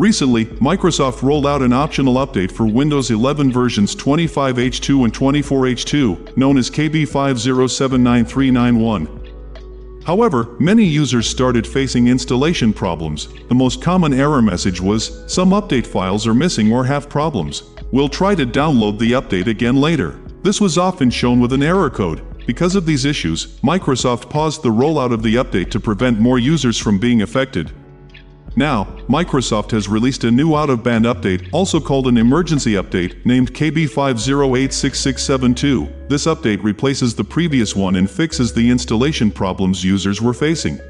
Recently, Microsoft rolled out an optional update for Windows 11 versions 25H2 and 24H2, known as KB5079391. However, many users started facing installation problems. The most common error message was, "Some update files are missing or have problems. We'll try to download the update again later." This was often shown with an error code. Because of these issues, Microsoft paused the rollout of the update to prevent more users from being affected. Now, Microsoft has released a new out-of-band update, also called an emergency update, named KB5086672. This update replaces the previous one and fixes the installation problems users were facing.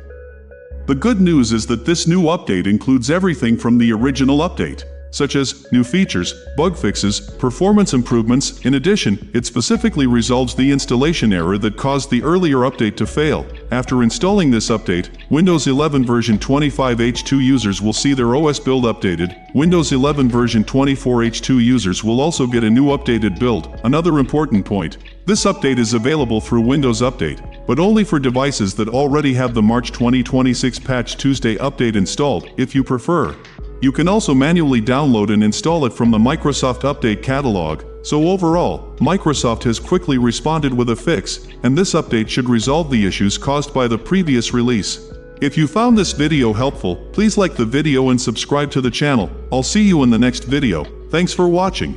The good news is that this new update includes everything from the original update, such as new features, bug fixes, performance improvements. In addition, it specifically resolves the installation error that caused the earlier update to fail. After installing this update, Windows 11 version 25H2 users will see their OS build updated. Windows 11 version 24H2 users will also get a new updated build. Another important point: this update is available through Windows Update, but only for devices that already have the March 2026 Patch Tuesday update installed, if you prefer. You can also manually download and install it from the Microsoft Update catalog. So overall, Microsoft has quickly responded with a fix, and this update should resolve the issues caused by the previous release. If you found this video helpful, please like the video and subscribe to the channel. I'll see you in the next video. Thanks for watching.